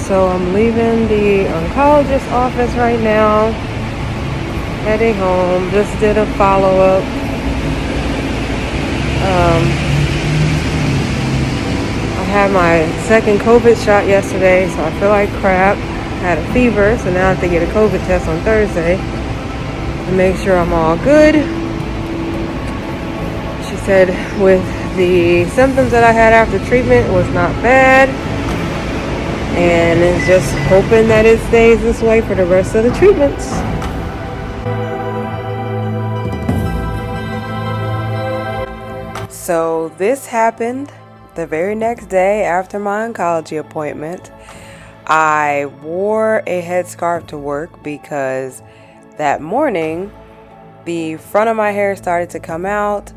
So I'm leaving the oncologist office right now, heading home. Just did a follow-up. I had my second COVID shot yesterday, so I feel like crap. Had a fever, so now I have to get a COVID test on Thursday to make sure I'm all good. She said with the symptoms that I had after treatment was not bad, and is just hoping that it stays this way for the rest of the treatments. So this happened the very next day after my oncology appointment. I wore a headscarf to work because that morning the front of my hair started to come out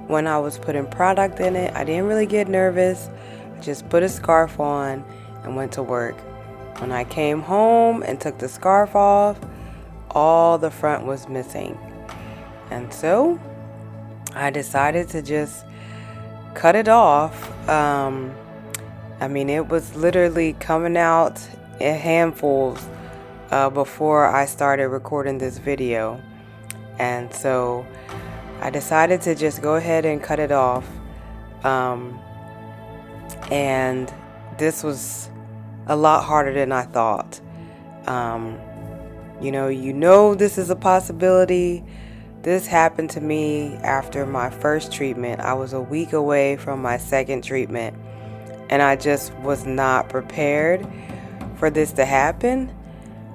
when I was putting product in it. I didn't really get nervous. I just put a scarf on and went to work. When I came home and took the scarf off, all the front was missing. And so I decided to just cut it off. It was literally coming out in handfuls before I started recording this video. And so I decided to just go ahead and cut it off. And this was a lot harder than I thought. This is a possibility. This happened to me after my first treatment. I was a week away from my second treatment, and I just was not prepared for this to happen.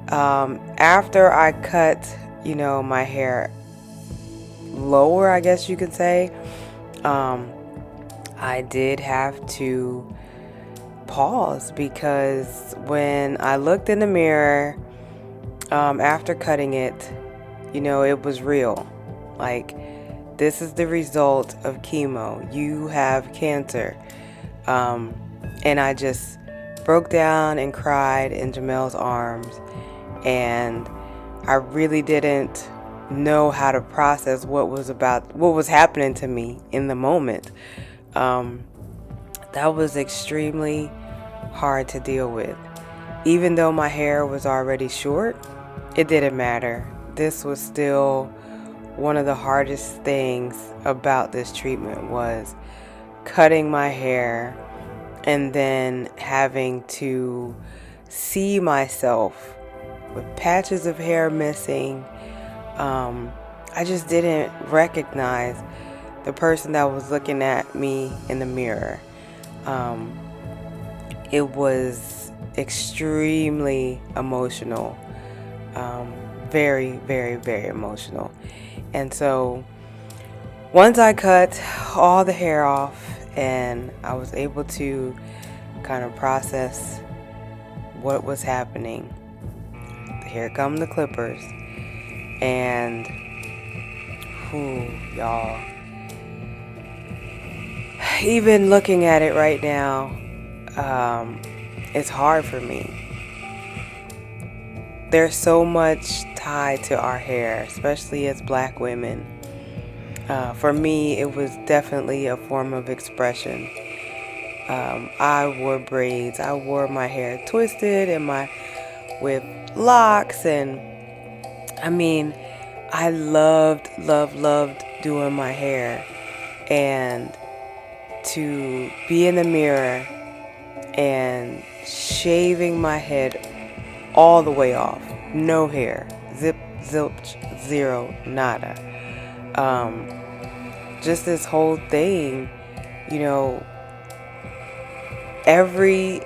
After I cut, my hair lower, I guess you could say, I did have to pause because when I looked in the mirror after cutting it, it was real. Like, this is the result of chemo. You have cancer. And I just broke down and cried in Jamel's arms. And I really didn't know how to process what was happening to me in the moment. That was extremely hard to deal with. Even though my hair was already short, it didn't matter. This was still one of the hardest things about this treatment, was cutting my hair and then having to see myself with patches of hair missing. I just didn't recognize the person that was looking at me in the mirror. It was extremely emotional. Very, very, very emotional. And so once I cut all the hair off and I was able to kind of process what was happening, here come the clippers. And y'all, even looking at it right now, it's hard for me. There's so much tied to our hair, especially as Black women. For me, it was definitely a form of expression. I wore braids. I wore my hair twisted and with locks, and I loved doing my hair. And to be in the mirror and shaving my head all the way off, no hair, zilch, zero, nada. Just this whole thing, every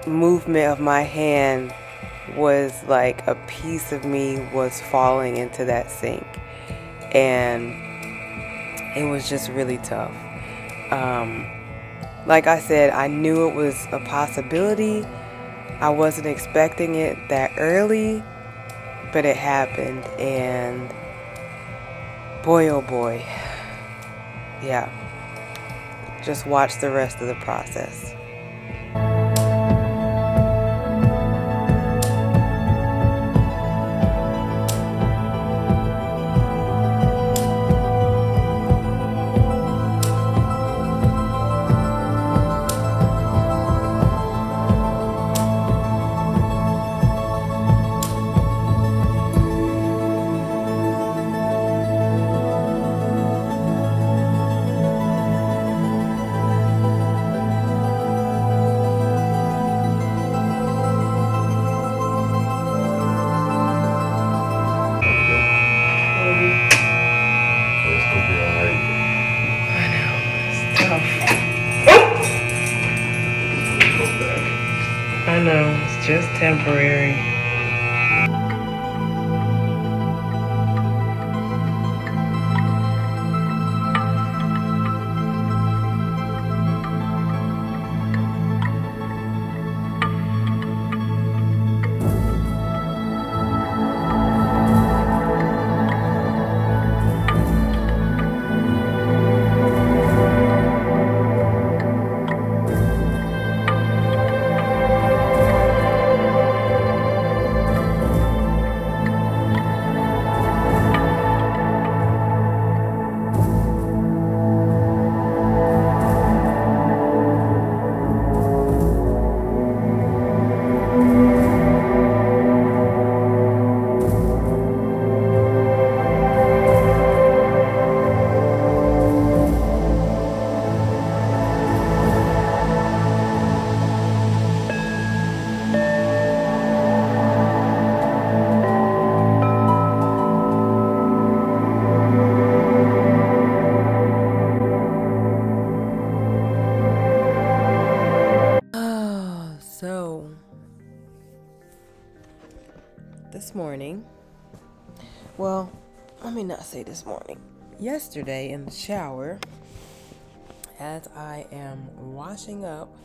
movement of my hand was like a piece of me was falling into that sink. And it was just really tough. Like I said, I knew it was a possibility. I wasn't expecting it that early, but it happened, and boy, oh boy, yeah, just watch the rest of the process. just temporary. So this morning, well, let me not say this morning. Yesterday in the shower, as I am washing up,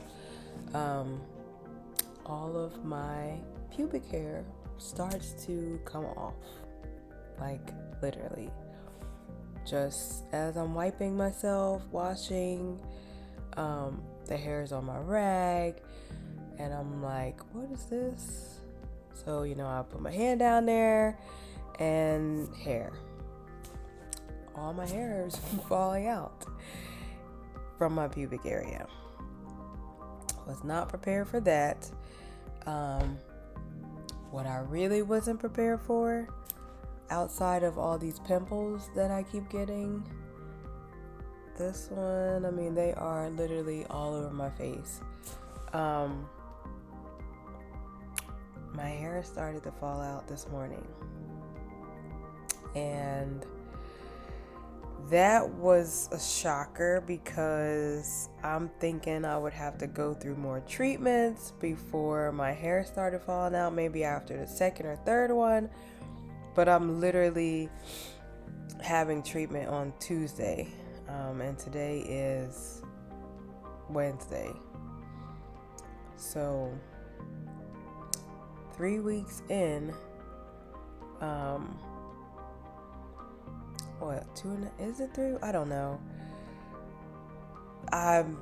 all of my pubic hair starts to come off. Like, literally. Just as I'm wiping myself, washing, the hair's on my rag, and I'm like, what is this? So, I put my hand down there, and hair. All my hair is falling out from my pubic area. Was not prepared for that. What I really wasn't prepared for, outside of all these pimples that I keep getting, this one, they are literally all over my face. My hair started to fall out this morning, and that was a shocker because I'm thinking I would have to go through more treatments before my hair started falling out, maybe after the second or third one. But I'm literally having treatment on Tuesday, and today is Wednesday. So 3 weeks in, is it 3? I don't know. I'm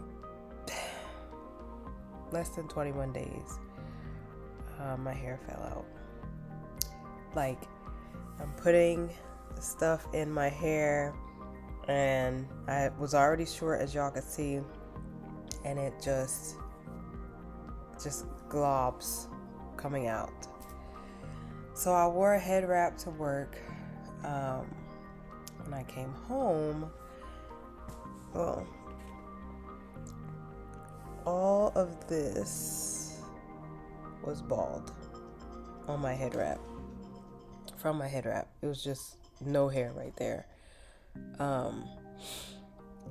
less than 21 days. My hair fell out. Like, I'm putting stuff in my hair, and I was already short, as y'all could see, and it just globs coming out. So I wore a head wrap to work. When I came home, well, all of this was bald on my head wrap. From my head wrap, it was just no hair right there.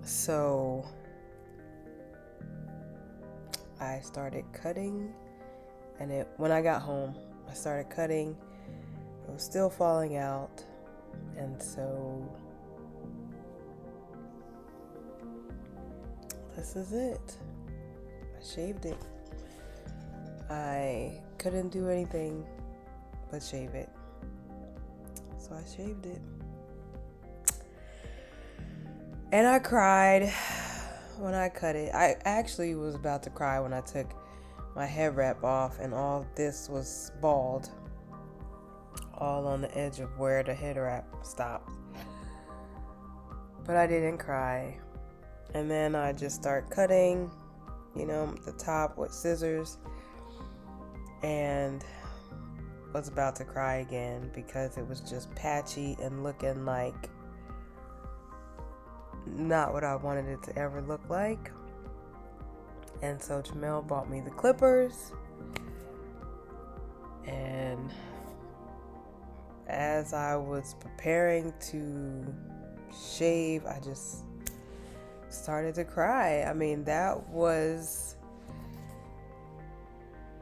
So I started cutting, and when I got home, I started cutting. It was still falling out, and so this is it. I shaved it. I couldn't do anything but shave it. So I shaved it. And I cried when I cut it. I actually was about to cry when I took my head wrap off and all this was bald, all on the edge of where the head wrap stopped. But I didn't cry. And then I just start cutting, the top with scissors, and was about to cry again because it was just patchy and looking like not what I wanted it to ever look like. And so Jamel bought me the clippers, and as I was preparing to shave, I just started to cry.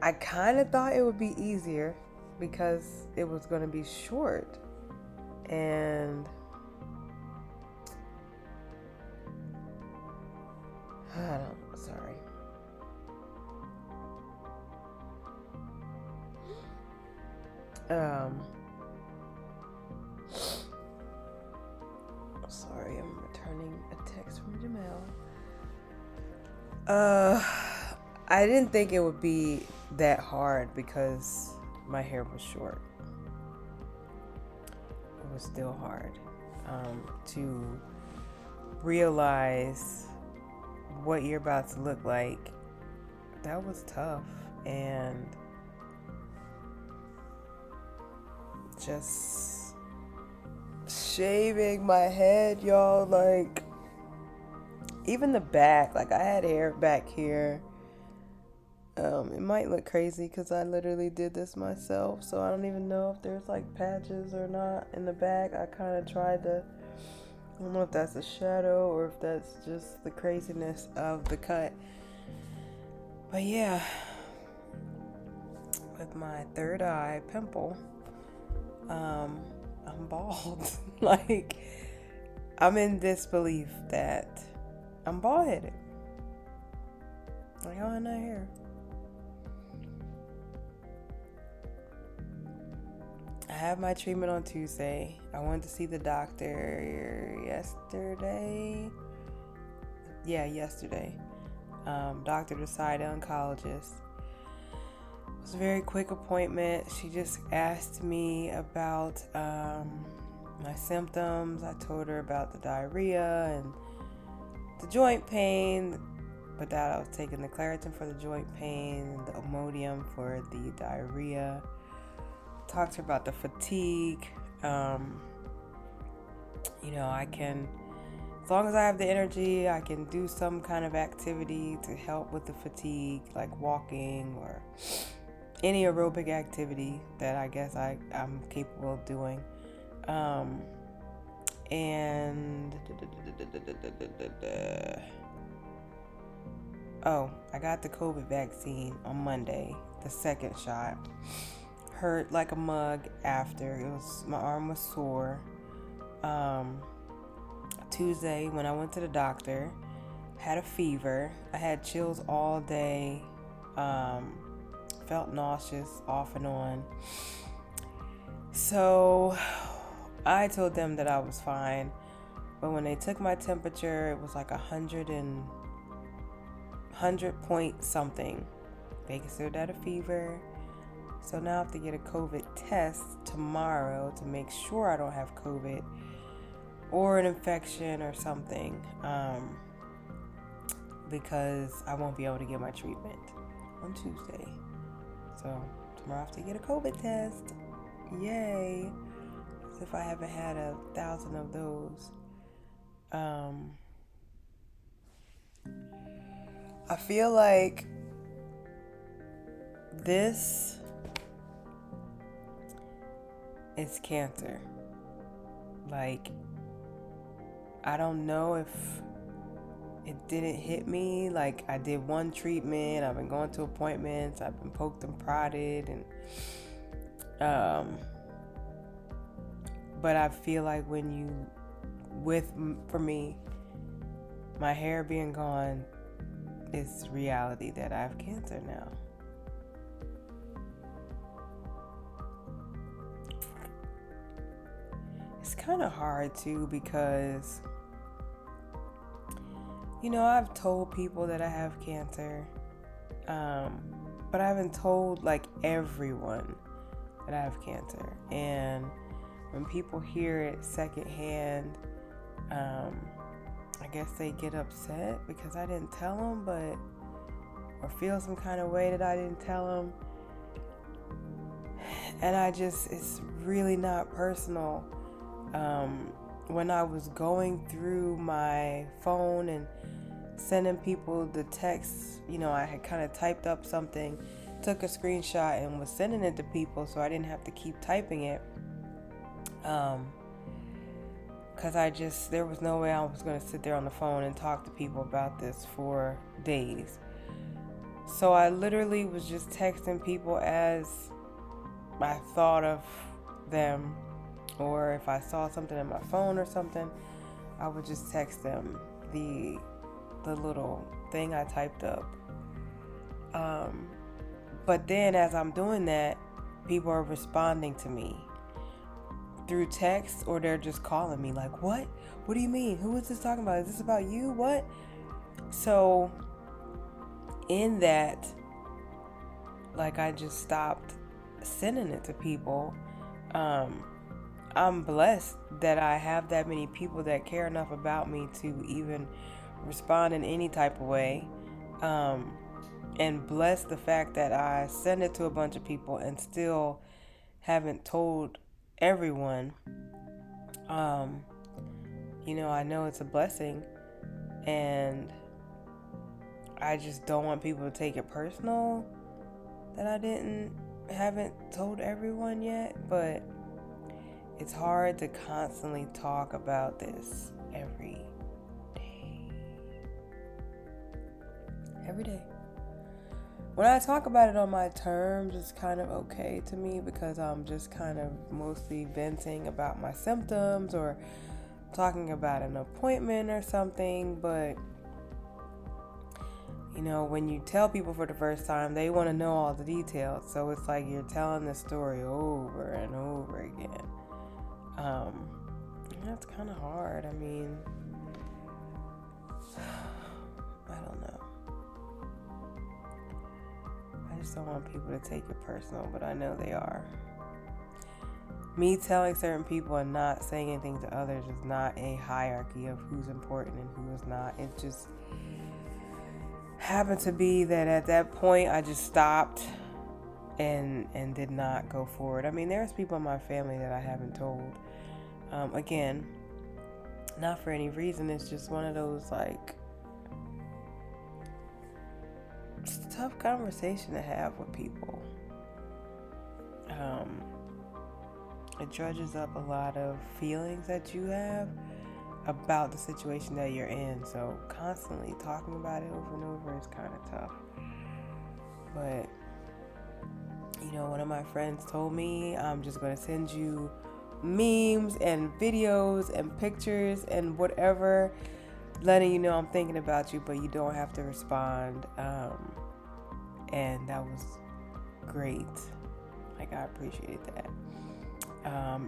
I kind of thought it would be easier because it was going to be short. And sorry. Sorry, I'm returning a text from Jamel. I didn't think it would be that hard because my hair was short. It was still hard to realize what you're about to look like. That was tough. And just shaving my head, y'all, like even the back, like I had hair back here. It might look crazy because I literally did this myself, so I don't even know if there's like patches or not in the back. I kind of tried to, I don't know if that's a shadow or if that's just the craziness of the cut. But yeah, with my third eye pimple, I'm bald. Like, I'm in disbelief that I'm bald headed. Like, how am I here? I have my treatment on Tuesday. I went to see the doctor yesterday. Yeah, yesterday. Dr. Desai, oncologist. It was a very quick appointment. She just asked me about my symptoms. I told her about the diarrhea and the joint pain, but that I was taking the Claritin for the joint pain, the Imodium for the diarrhea. Talked to her about the fatigue. I can, as long as I have the energy, I can do some kind of activity to help with the fatigue, like walking or any aerobic activity that I guess I'm capable of doing. And I got the COVID vaccine on Monday, the second shot. Hurt like a mug after. My arm was sore. Tuesday when I went to the doctor, had a fever. I had chills all day. Felt nauseous off and on. So I told them that I was fine, but when they took my temperature, it was like 100 point something. They considered that a fever. So now I have to get a COVID test tomorrow to make sure I don't have COVID or an infection or something, because I won't be able to get my treatment on Tuesday. So tomorrow I have to get a COVID test. Yay. As if I haven't had 1,000 of those. I feel like this is cancer. Like, I don't know if it didn't hit me. Like, I did one treatment, I've been going to appointments, I've been poked and prodded, and but I feel like for me, my hair being gone is reality that I have cancer now. It's kind of hard too because, I've told people that I have cancer, but I haven't told like everyone that I have cancer. And when people hear it secondhand, I guess they get upset because I didn't tell them, or feel some kind of way that I didn't tell them. And it's really not personal. When I was going through my phone and sending people the texts, I had kind of typed up something, took a screenshot and was sending it to people so I didn't have to keep typing it. Because there was no way I was going to sit there on the phone and talk to people about this for days. So I literally was just texting people as I thought of them, or if I saw something in my phone or something, I would just text them the little thing I typed up. But then as I'm doing that, people are responding to me through text, or they're just calling me like, what do you mean, who is this talking about, is this about you, what? So in that, like, I just stopped sending it to people. I'm blessed that I have that many people that care enough about me to even respond in any type of way, and bless the fact that I send it to a bunch of people and still haven't told everyone. I know it's a blessing, and I just don't want people to take it personal that I haven't told everyone yet. But it's hard to constantly talk about this every day. When I talk about it on my terms, it's kind of okay to me because I'm just kind of mostly venting about my symptoms or talking about an appointment or something. But when you tell people for the first time, they want to know all the details. So it's like you're telling the story over and over again. That's kind of hard. I mean, I don't know. I just don't want people to take it personal, but I know they are. Me telling certain people and not saying anything to others is not a hierarchy of who's important and who is not. It just happened to be that at that point I just stopped and did not go forward. I mean, there's people in my family that I haven't told. Again, not for any reason. It's just one of those, like, it's a tough conversation to have with people. It dredges up a lot of feelings that you have about the situation that you're in. So constantly talking about it over and over is kind of tough. But one of my friends told me, I'm just going to send you memes and videos and pictures and whatever, letting you know I'm thinking about you, but you don't have to respond. And that was great. Like, I appreciated that.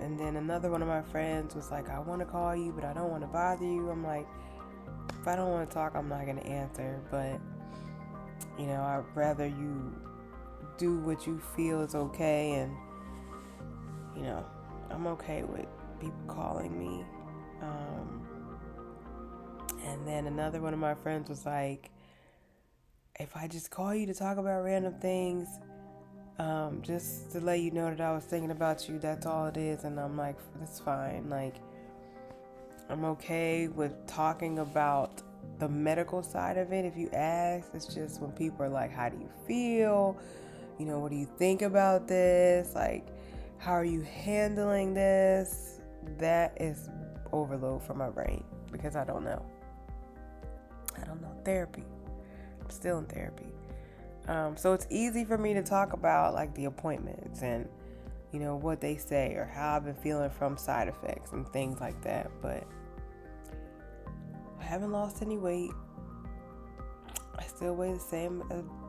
And then another one of my friends was like, I want to call you, but I don't want to bother you. I'm like, if I don't want to talk, I'm not going to answer. But, I'd rather you do what you feel is okay. And, I'm okay with people calling me. And then another one of my friends was like, if I just call you to talk about random things, just to let you know that I was thinking about you, that's all it is. And I'm like, that's fine. Like, I'm okay with talking about the medical side of it if you ask. It's just when people are like, how do you feel? What do you think about this? Like, how are you handling this? That is overload for my brain because I don't know. Therapy. I'm still in therapy. So it's easy for me to talk about, like, the appointments and, what they say or how I've been feeling from side effects and things like that. But I haven't lost any weight. I still weigh the same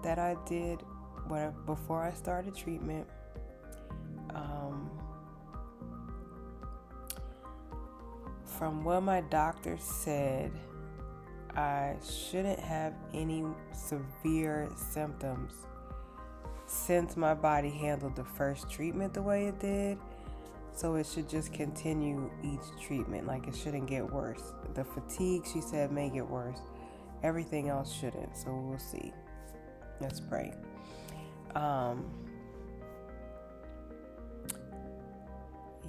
that I did before I started treatment. From what my doctor said, I shouldn't have any severe symptoms since my body handled the first treatment the way it did. So it should just continue each treatment. Like, it shouldn't get worse. The fatigue, she said, may get worse. Everything else shouldn't. So we'll see. Let's pray.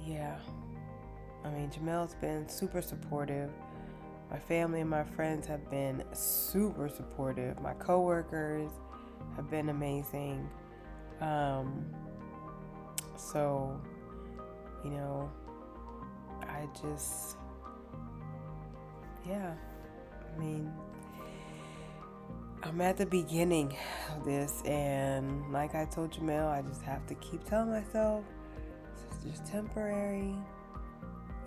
Yeah. I mean, Jamel's been super supportive. My family and my friends have been super supportive. My coworkers have been amazing. So, I just, yeah, I mean, I'm at the beginning of this, and like I told Jamel, I just have to keep telling myself it's just temporary.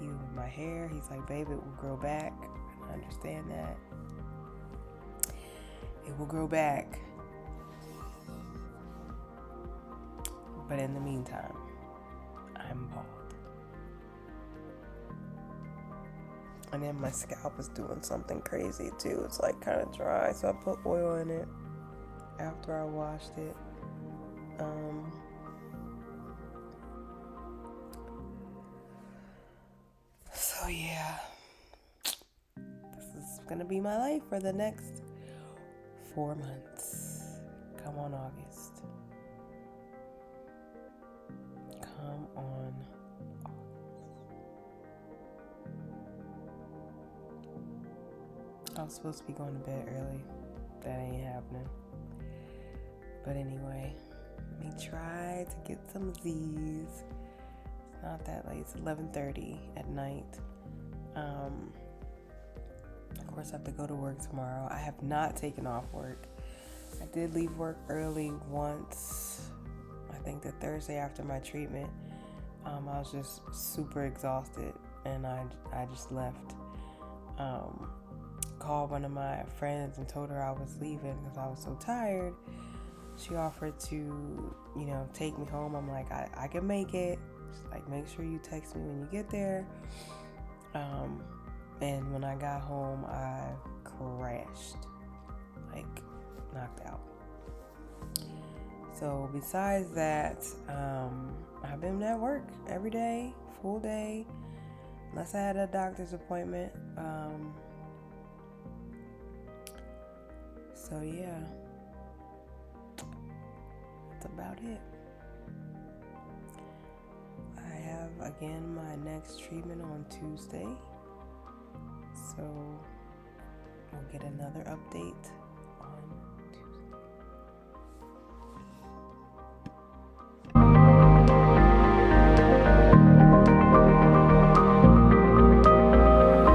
Even with my hair, he's like, babe, it will grow back. And I understand that. It will grow back. But in the meantime, I'm bald. And then my scalp is doing something crazy too. It's like kind of dry, so I put oil in it after I washed it. So yeah, this is gonna be my life for the next 4 months. Come on, August. Come on, I was supposed to be going to bed early. That ain't happening. But anyway, let me try to get some Z's. It's not that late. It's 11:30 at night. Of course, I have to go to work tomorrow. I have not taken off work. I did leave work early once. I think the Thursday after my treatment. I was just super exhausted, and I just left. Called one of my friends and told her I was leaving because I was so tired. She offered to, take me home. I'm like, I can make it. She's like, make sure you text me when you get there. And when I got home, I crashed, like knocked out. So besides that, I've been at work every day, full day, unless I had a doctor's appointment. So yeah, that's about it. I have again my next treatment on Tuesday, so we'll get another update